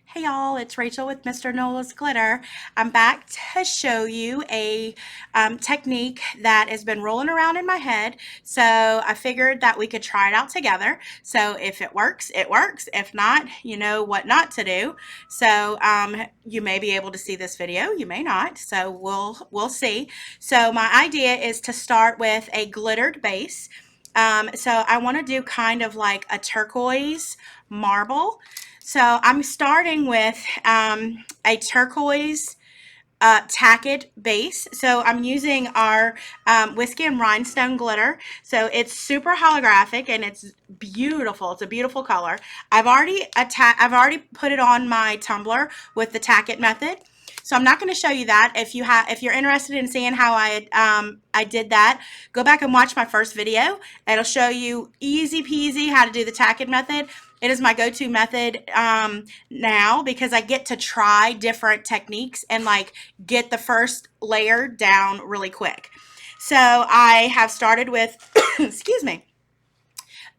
Hey y'all, it's Rachel with Mr. Nola's Glitter. I'm back to show you a technique that has been rolling around in my head. So I figured that we could try it out together. So if it works, it works. If not, you know what not to do. So you may be able to see this video, you may not. So we'll see. So my idea is to start with a glittered base. So I want to do kind of like a turquoise marble. So I'm starting with a turquoise Tack-it base. So I'm using our whiskey and rhinestone glitter. So it's super holographic and it's beautiful. It's a beautiful color. I've already put it on my tumbler with the Tack-it method. So I'm not going to show you that. If you're interested in seeing how I did that, go back and watch my first video. It'll show you easy peasy how to do the Tack-it method. It is my go-to method now because I get to try different techniques and like get the first layer down really quick. So I have started with, excuse me,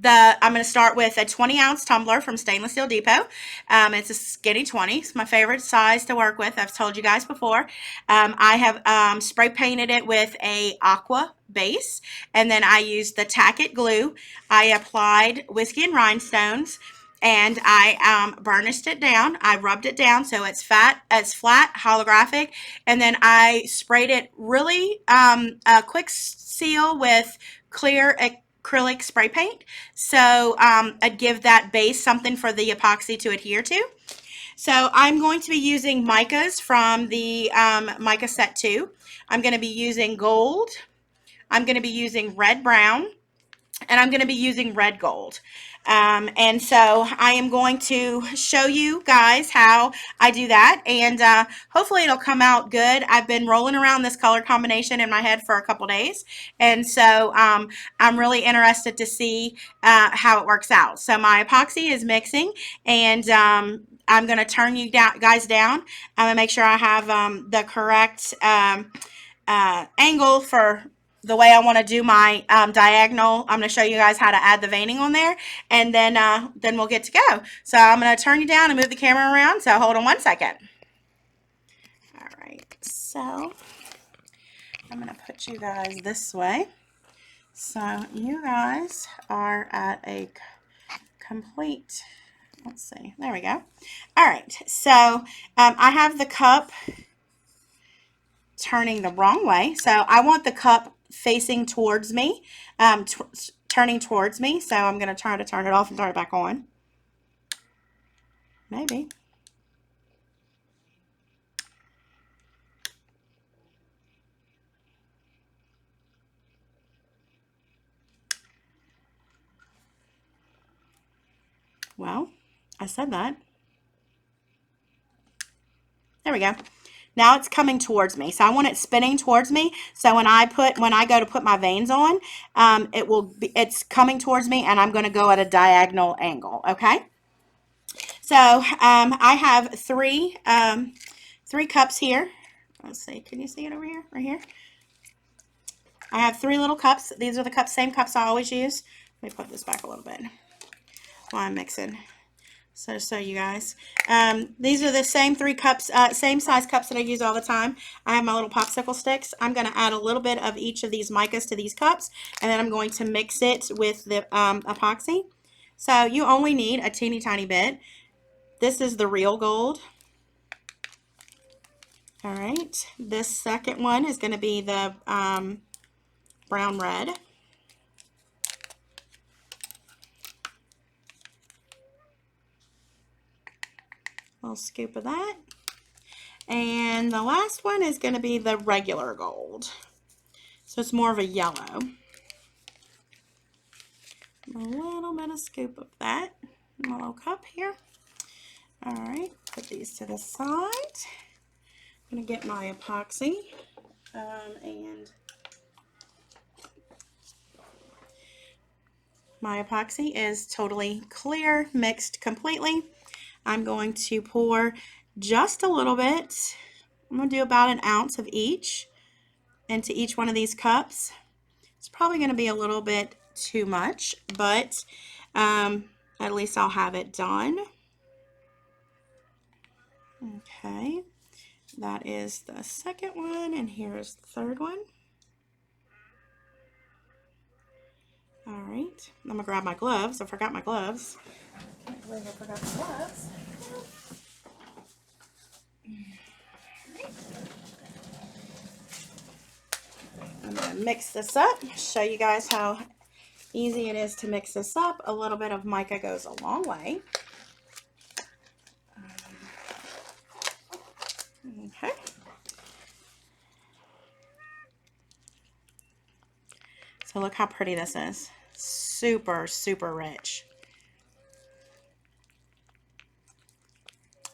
I'm going to start with a 20-ounce tumbler from Stainless Steel Depot. It's a skinny 20. It's my favorite size to work with. I've told you guys before. I have spray painted it with a aqua base, and then I used the Tack-it glue. I applied whiskey and rhinestones, and I burnished it down. I rubbed it down so it's flat, holographic, and then I sprayed it really a quick seal with clear acrylic spray paint. So I'd give that base something for the epoxy to adhere to. So I'm going to be using Micas from the Mica set 2. I'm going to be using gold. I'm going to be using red brown. And I'm going to be using red gold. And so I am going to show you guys how I do that, and hopefully it'll come out good. I've been rolling around this color combination in my head for a couple days, and so I'm really interested to see how it works out. So my epoxy is mixing, and I'm going to turn you guys down. I'm going to make sure I have the correct angle for the way I want to do my diagonal. I'm going to show you guys how to add the veining on there, and then we'll get to go. So I'm going to turn you down and move the camera around, so hold on one second. All right, so I'm going to put you guys this way. So you guys are at a complete, let's see, there we go. All right, so I have the cup turning the wrong way. So I want the cup facing towards me, turning towards me. So I'm going to try to turn it off and turn it back on. Maybe. Well, I said that. There we go. Now it's coming towards me. So I want it spinning towards me. So when I go to put my veins on, it's coming towards me, and I'm going to go at a diagonal angle. Okay. So I have three cups here. Let's see. Can you see it over here? Right here. I have 3 little cups. These are the cups, same cups I always use. Let me put this back a little bit while I'm mixing. So you guys, these are the same 3 cups, same size cups that I use all the time. I have my little popsicle sticks. I'm going to add a little bit of each of these micas to these cups, and then I'm going to mix it with the epoxy. So you only need a teeny tiny bit. This is the real gold. All right, this second one is going to be the brown red. A little scoop of that. And the last one is going to be the regular gold. So it's more of a yellow. A little bit of scoop of that in my little cup here. All right, put these to the side. I'm going to get my epoxy and my epoxy is totally clear, mixed completely. I'm going to pour just a little bit. I'm going to do about 1 ounce of each into each one of these cups. It's probably going to be a little bit too much, but at least I'll have it done. Okay, that is the second one, and here's the third one. All right, I'm gonna grab my gloves. I forgot my gloves. I can't believe I forgot my gloves. I'm gonna mix this up, show you guys how easy it is to mix this up. A little bit of mica goes a long way. Okay. So look how pretty this is. Super, super rich.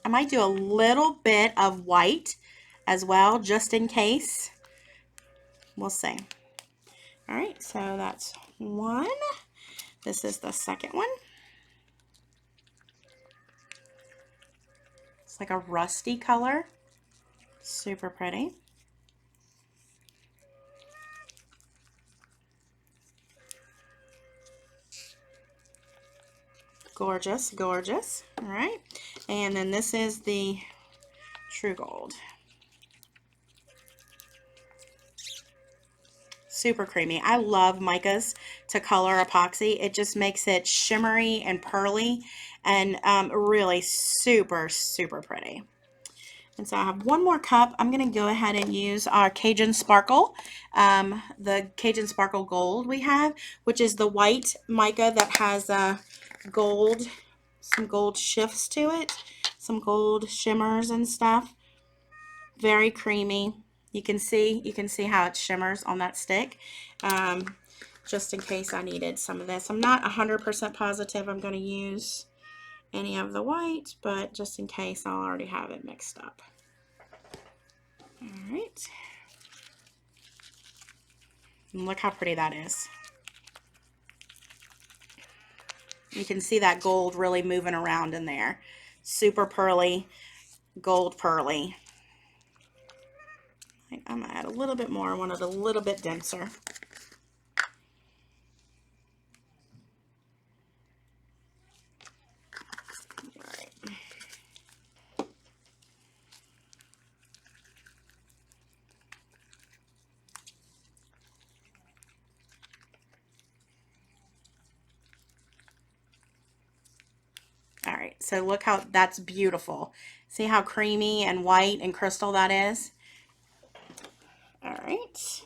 I might do a little bit of white as well, just in case. We'll see. All right, so that's one. This is the second one. It's like a rusty color. Super pretty. Gorgeous, gorgeous. All right, and then this is the true gold. Super creamy. I love micas to color epoxy. It just makes it shimmery and pearly and really super, super pretty. And so I have one more cup. I'm going to go ahead and use our Cajun Sparkle, the Cajun Sparkle Gold we have, which is the white mica that has gold, some gold shifts to it, some gold shimmers and stuff. Very creamy. You can see how it shimmers on that stick. Just in case I needed some of this. I'm not 100% positive I'm going to use any of the white, but just in case, I'll already have it mixed up. All right. And look how pretty that is. You can see that gold really moving around in there. Super pearly, gold pearly. I'm going to add a little bit more. I want it a little bit denser. All right, so look how that's beautiful. See how creamy and white and crystal that is? All right.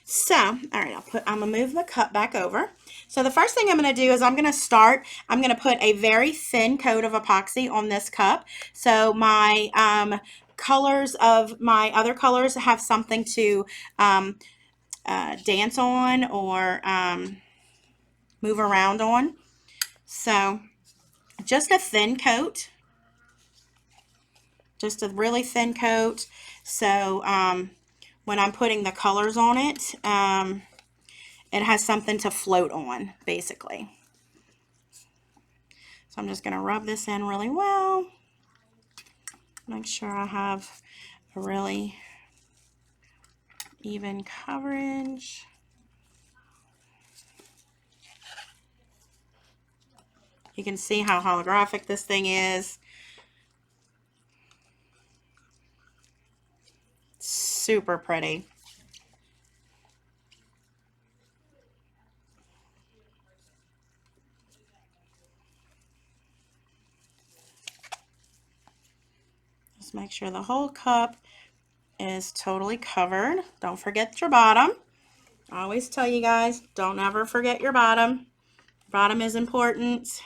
So, all right, I'm gonna move the cup back over. So the first thing I'm gonna do is I'm gonna put a very thin coat of epoxy on this cup. So my colors of my other colors have something to dance on or move around on. So just a thin coat, just a really thin coat. So when I'm putting the colors on it, it has something to float on, basically. So I'm just going to rub this in really well. Make sure I have a really even coverage. You can see how holographic this thing is. Super pretty. Just make sure the whole cup is totally covered. Don't forget your bottom. I always tell you guys, don't ever forget your bottom. Bottom is important.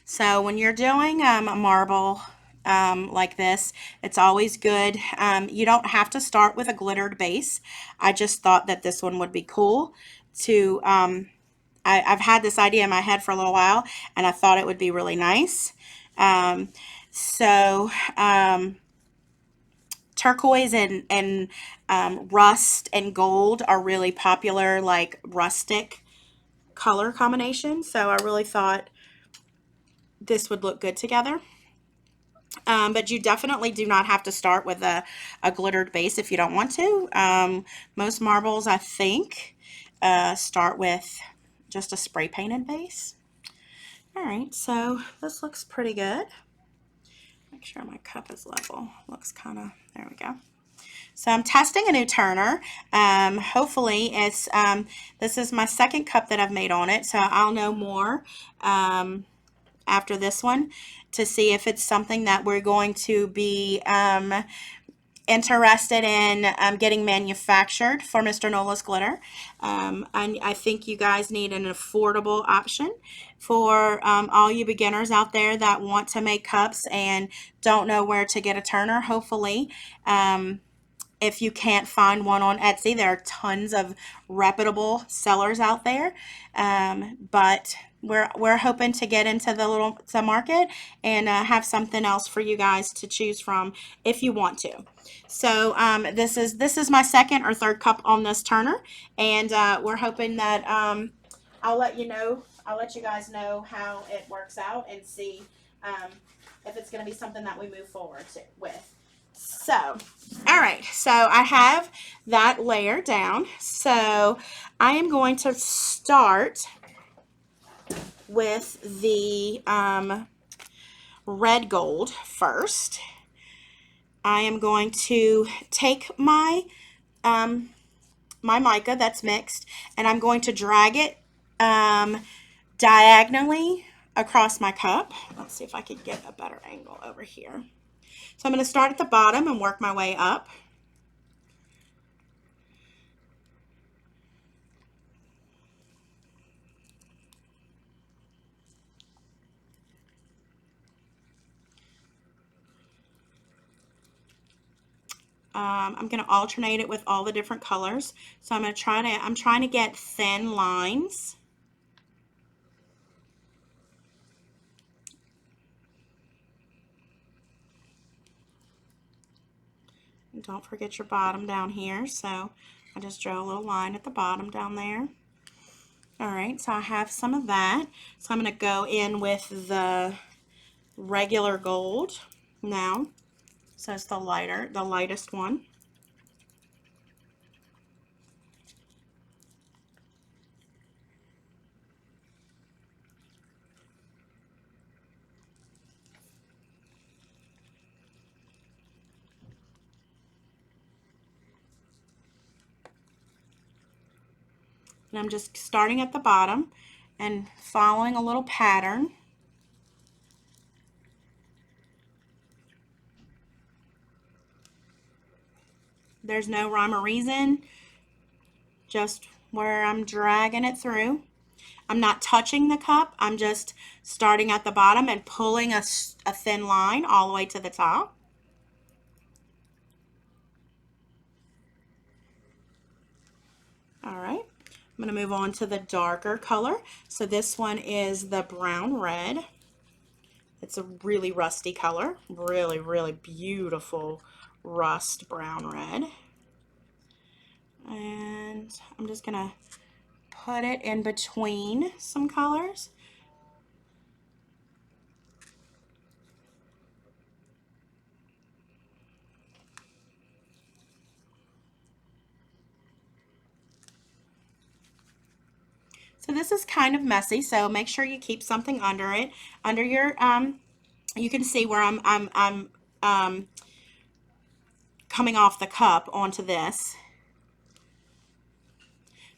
So when you're doing a marble like this, it's always good. You don't have to start with a glittered base. I just thought that this one would be cool to, I've had this idea in my head for a little while, and I thought it would be really nice. So turquoise and rust and gold are really popular, like rustic color combination. So I really thought this would look good together. But you definitely do not have to start with a glittered base if you don't want to. Most marbles, I think, start with just a spray painted base. All right, so this looks pretty good. Make sure my cup is level. Looks kind of, there we go. So I'm testing a new turner. Hopefully it's, this is my second cup that I've made on it, so I'll know more after this one to see if it's something that we're going to be interested in getting manufactured for Mr. Nola's Glitter. I think you guys need an affordable option for all you beginners out there that want to make cups and don't know where to get a turner. Hopefully, if you can't find one on Etsy, there are tons of reputable sellers out there. But we're hoping to get into the market and have something else for you guys to choose from if you want to. So this is my second or third cup on this turner, and we're hoping that I'll let you guys know how it works out and see if it's going to be something that we move forward with. So, all right, so I have that layer down. So I am going to start with the red gold first. I am going to take my my mica that's mixed, and I'm going to drag it diagonally across my cup. Let's see if I can get a better angle over here. So I'm going to start at the bottom and work my way up. I'm going to alternate it with all the different colors. So I'm trying to get thin lines. And don't forget your bottom down here. So I just drew a little line at the bottom down there. All right, so I have some of that. So I'm going to go in with the regular gold now. So it's the lightest one. And I'm just starting at the bottom and following a little pattern. There's no rhyme or reason, just where I'm dragging it through. I'm not touching the cup, I'm just starting at the bottom and pulling a thin line all the way to the top. All right, I'm going to move on to the darker color. So this one is the brown red. It's a really rusty color, really, really beautiful rust brown red. And I'm just going to put it in between some colors. So this is kind of messy, so make sure you keep something under it. Under your, you can see where I'm coming off the cup onto this.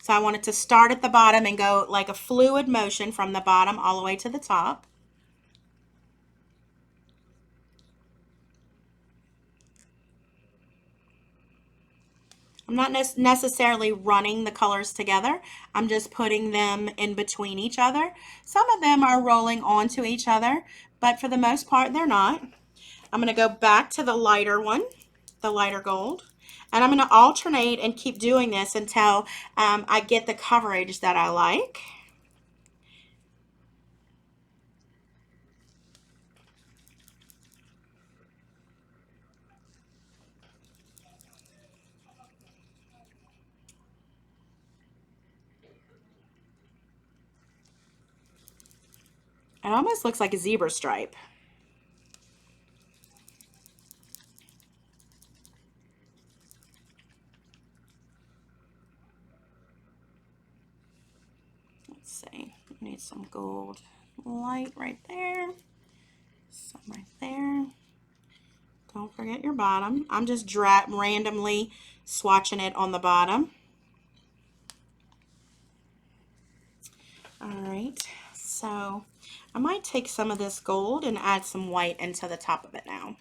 So I want it to start at the bottom and go like a fluid motion from the bottom all the way to the top. I'm not necessarily running the colors together. I'm just putting them in between each other. Some of them are rolling onto each other, but for the most part, they're not. I'm going to go back to the lighter one, the lighter gold, and I'm going to alternate and keep doing this until I get the coverage that I like. It almost looks like a zebra stripe. Let's see, I need some gold light right there, some right there. Don't forget your bottom. I'm just randomly swatching it on the bottom. All right, so I might take some of this gold and add some white into the top of it now.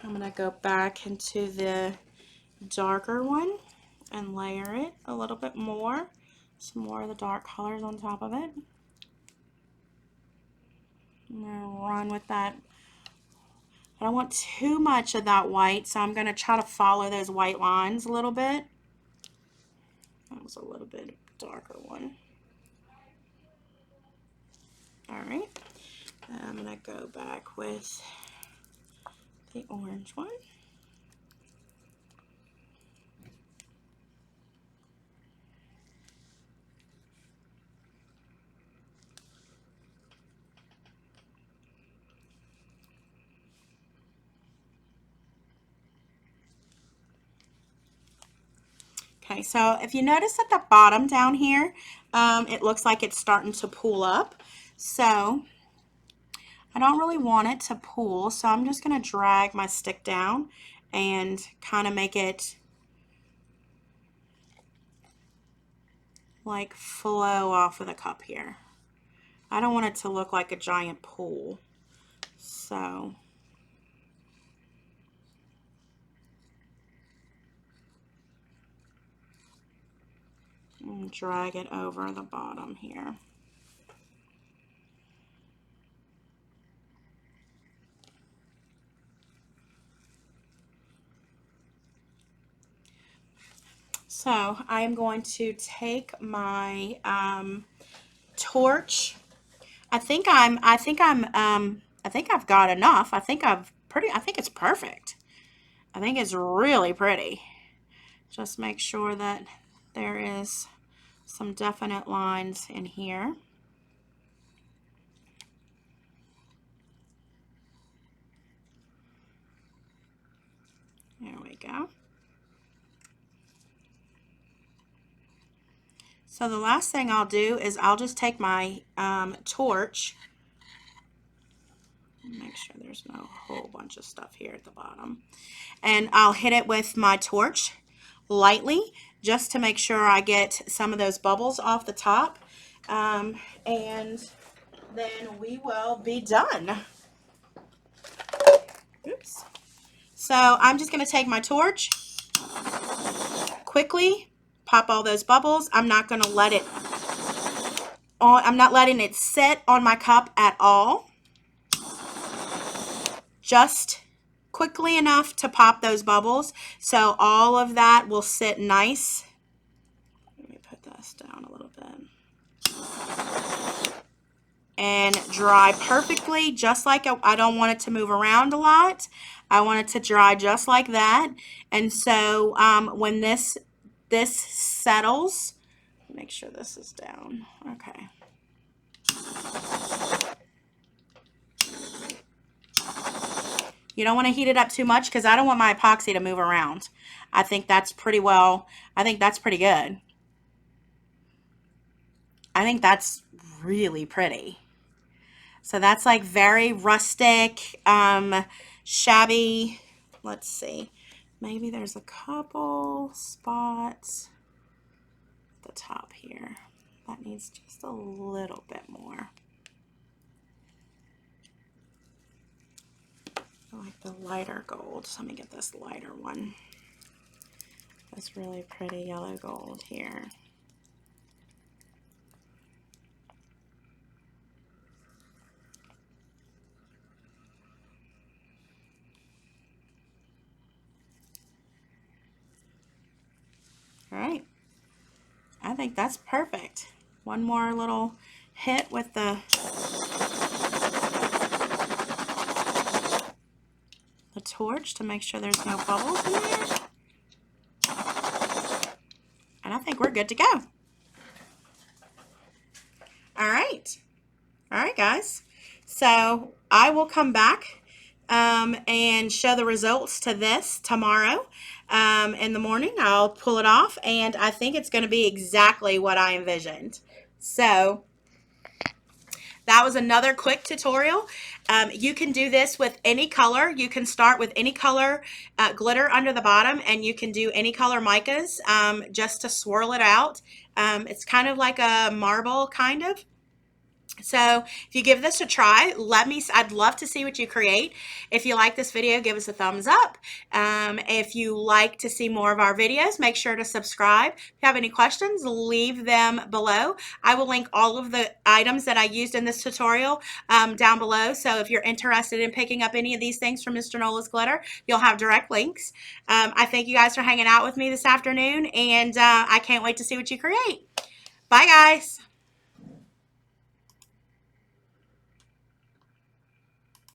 I'm going to go back into the darker one and layer it a little bit more. Some more of the dark colors on top of it. I'm going to run with that. I don't want too much of that white, so I'm going to try to follow those white lines a little bit. That was a little bit darker one. All right. I'm going to go back with the orange one. Okay, so if you notice at the bottom down here, it looks like it's starting to pool up. So I don't really want it to pool, so I'm just going to drag my stick down and kind of make it like flow off of the cup here. I don't want it to look like a giant pool. So and drag it over the bottom here. So I'm going to take my torch. I think I've got enough. I think it's perfect. I think it's really pretty. Just make sure that there is some definite lines in here. There we go. So the last thing I'll do is I'll just take my torch. Make sure there's no whole bunch of stuff here at the bottom. And I'll hit it with my torch lightly just to make sure I get some of those bubbles off the top. And then we will be done. Oops. So I'm just going to take my torch, quickly pop all those bubbles. I'm not going to let it on. I'm not letting it sit on my cup at all. Just quickly enough to pop those bubbles so all of that will sit nice. Let me put this down a little bit. And dry perfectly, just like I don't want it to move around a lot. I want it to dry just like that. And so when this settles, make sure this is down. Okay. You don't want to heat it up too much because I don't want my epoxy to move around. I think that's pretty good. I think that's really pretty. So that's like very rustic, shabby. Let's see. Maybe there's a couple spots at the top here. That needs just a little bit more. I like the lighter gold. So let me get this lighter one. This really pretty yellow gold here. All right. I think that's perfect. One more little hit with the torch to make sure there's no bubbles in there. And I think we're good to go. All right. All right, guys. So I will come back and show the results to this tomorrow in the morning. I'll pull it off, and I think it's going to be exactly what I envisioned. So that was another quick tutorial. You can do this with any color. You can start with any color glitter under the bottom, and you can do any color micas just to swirl it out. It's kind of like a marble, kind of. So if you give this a try, I'd love to see what you create. If you like this video, give us a thumbs up. If you like to see more of our videos, make sure to subscribe. If you have any questions, leave them below. I will link all of the items that I used in this tutorial down below. So if you're interested in picking up any of these things from Mr. Nola's Glitter, you'll have direct links. I thank you guys for hanging out with me this afternoon, and I can't wait to see what you create. Bye, guys.